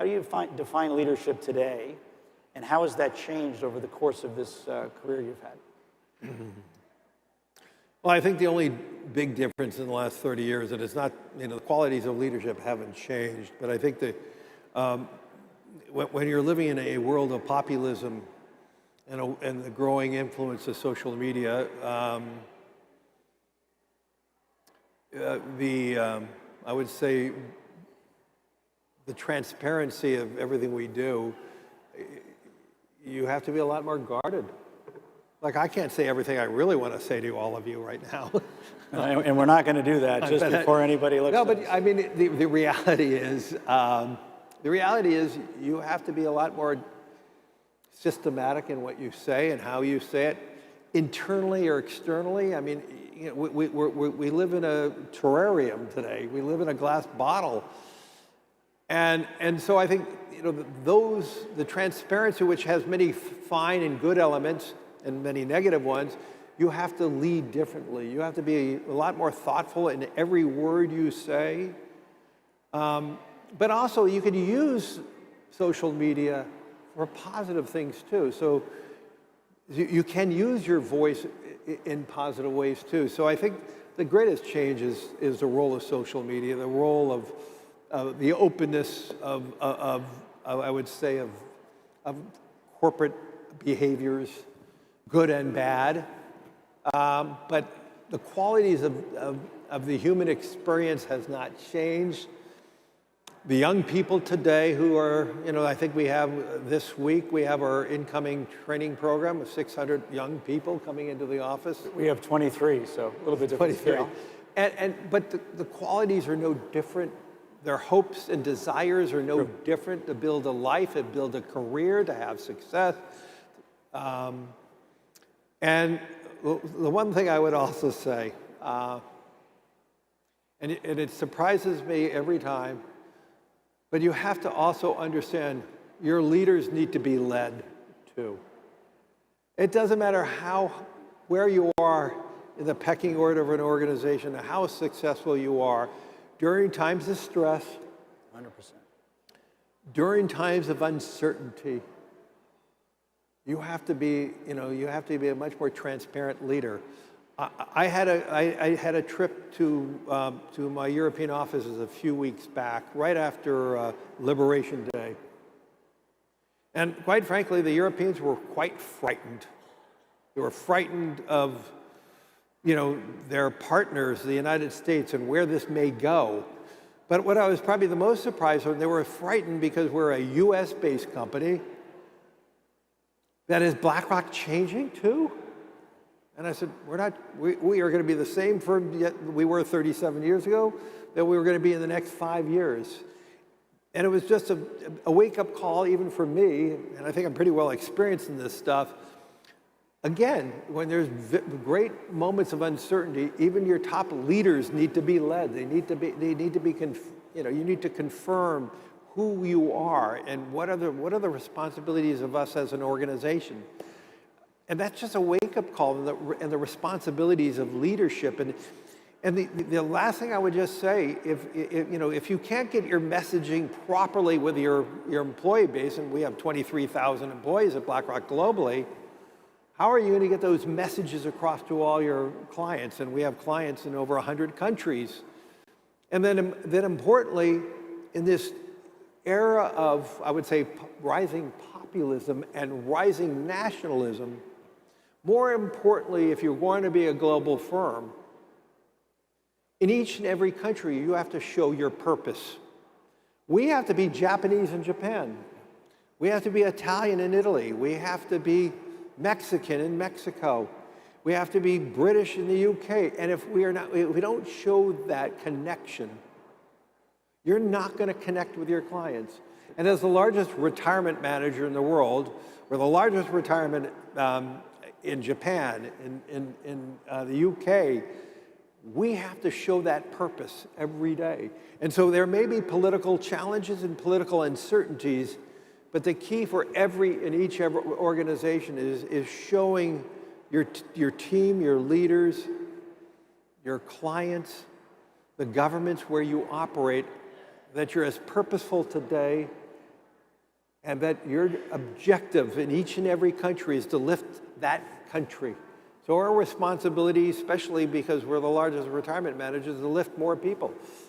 How do you define leadership today, and how has that changed over the course of this career you've had? Well, I think the only big difference in the last 30 years, and it's not, the qualities of leadership haven't changed, but I think that when you're living in a world of populism and the growing influence of social media, I would say the transparency of everything we do, you have to be a lot more guarded. Like, I can't say everything I really want to say to all of you right now. And we're not going to do that just before anybody looks at us. No, but I mean, the reality is you have to be a lot more systematic in what you say and how you say it, internally or externally. I mean, we live in a terrarium today. We live in a glass bottle. And so I think, the transparency, which has many fine and good elements and many negative ones, you have to lead differently. You have to be a lot more thoughtful in every word you say. But also, you can use social media for positive things too. So you can use your voice in positive ways too. So I think the greatest change is the role of social media, the role of the openness of I would say, of corporate behaviors, good and bad. But the qualities of the human experience has not changed. The young people today who are, I think we have this week, we have our incoming training program with 600 young people coming into the office. We have 23, so a little bit different scale. But the qualities are no different. Their hopes and desires are no different to build a life, to build a career, to have success. And the one thing I would also say, and it surprises me every time, but you have to also understand your leaders need to be led too. It doesn't matter where you are in the pecking order of an organization, how successful you are, during times of stress, 100%. During times of uncertainty, you have to be a much more transparent leader. I had a trip to my European offices a few weeks back, right after Liberation Day. And quite frankly, the Europeans were quite frightened. They were frightened of their partners, the United States, and where this may go. But what I was probably the most surprised when they were frightened because we're a US-based company. That is BlackRock changing too? And I said, we are going to be the same firm we were 37 years ago that we were going to be in the next 5 years. And it was just a wake-up call even for me, and I think I'm pretty well experienced in this stuff. Again, when there's great moments of uncertainty, even your top leaders need to be led. You need to confirm who you are and what are the responsibilities of us as an organization. And that's just a wake-up call, and the responsibilities of leadership. And the last thing I would just say, if you can't get your messaging properly with your employee base, and we have 23,000 employees at BlackRock globally, how are you going to get those messages across to all your clients? And we have clients in over 100 countries. And then importantly, in this era of, I would say, rising populism and rising nationalism, more importantly, if you're going to be a global firm, in each and every country, you have to show your purpose. We have to be Japanese in Japan. We have to be Italian in Italy. We have to be Mexican in Mexico. We have to be British in the UK. And if we don't show that connection, you're not going to connect with your clients. And as the largest retirement manager in the world, or the largest retirement in Japan, in the UK, we have to show that purpose every day. And so there may be political challenges and political uncertainties, but the key for each organization is showing your team, your leaders, your clients, the governments where you operate, that you're as purposeful today and that your objective in each and every country is to lift that country. So our responsibility, especially because we're the largest retirement managers, is to lift more people.